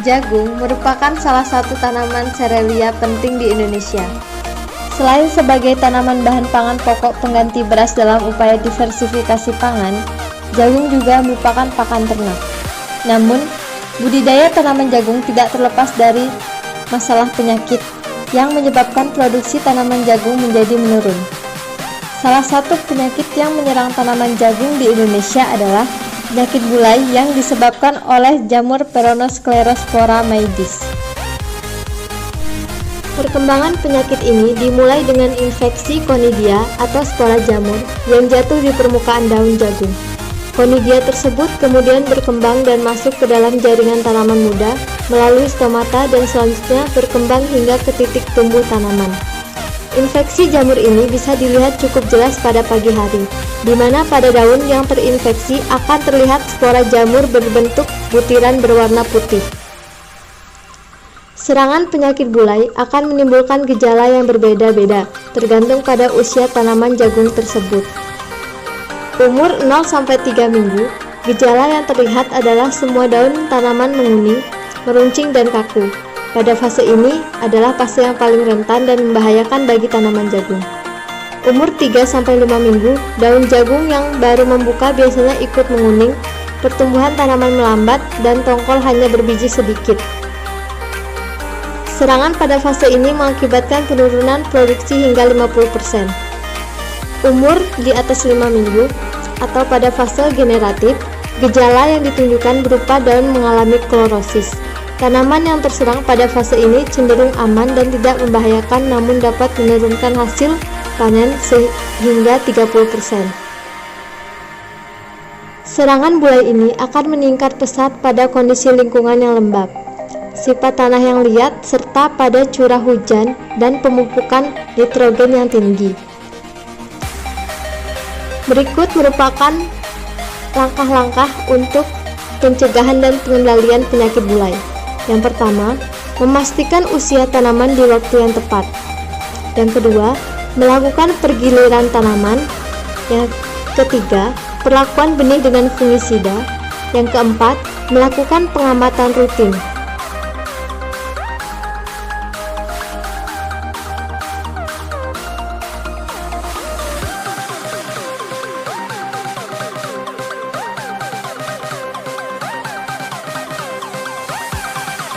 Jagung merupakan salah satu tanaman serealia penting di Indonesia. Selain sebagai tanaman bahan pangan pokok pengganti beras dalam upaya diversifikasi pangan, jagung juga merupakan pakan ternak. Namun, budidaya tanaman jagung tidak terlepas dari masalah penyakit yang menyebabkan produksi tanaman jagung menjadi menurun. Salah satu penyakit yang menyerang tanaman jagung di Indonesia adalah penyakit bulai yang disebabkan oleh jamur Peronosklerospora maydis. Perkembangan penyakit ini dimulai dengan infeksi Conidia atau spora jamur yang jatuh di permukaan daun jagung. Conidia tersebut kemudian berkembang dan masuk ke dalam jaringan tanaman muda melalui stomata dan selanjutnya berkembang hingga ke titik tumbuh tanaman. Infeksi jamur ini bisa dilihat cukup jelas pada pagi hari, di mana pada daun yang terinfeksi akan terlihat spora jamur berbentuk butiran berwarna putih. Serangan penyakit bulai akan menimbulkan gejala yang berbeda-beda, tergantung pada usia tanaman jagung tersebut. Umur 0-3 minggu, gejala yang terlihat adalah semua daun tanaman menguning, meruncing dan kaku. Pada fase ini adalah fase yang paling rentan dan membahayakan bagi tanaman jagung. Umur 3-5 minggu, daun jagung yang baru membuka biasanya ikut menguning, pertumbuhan tanaman melambat, dan tongkol hanya berbiji sedikit. Serangan pada fase ini mengakibatkan penurunan produksi hingga 50%. Umur di atas 5 minggu, atau pada fase generatif, gejala yang ditunjukkan berupa daun mengalami klorosis. Tanaman yang terserang pada fase ini cenderung aman dan tidak membahayakan, namun dapat menurunkan hasil panen sehingga 30%. Serangan bulai ini akan meningkat pesat pada kondisi lingkungan yang lembab, sifat tanah yang liat, serta pada curah hujan dan pemupukan nitrogen yang tinggi. Berikut merupakan langkah-langkah untuk pencegahan dan pengendalian penyakit bulai. Yang pertama, memastikan usia tanaman di waktu yang tepat. Yang kedua, melakukan pergiliran tanaman. Yang ketiga, perlakuan benih dengan fungisida. Yang keempat, melakukan pengamatan rutin.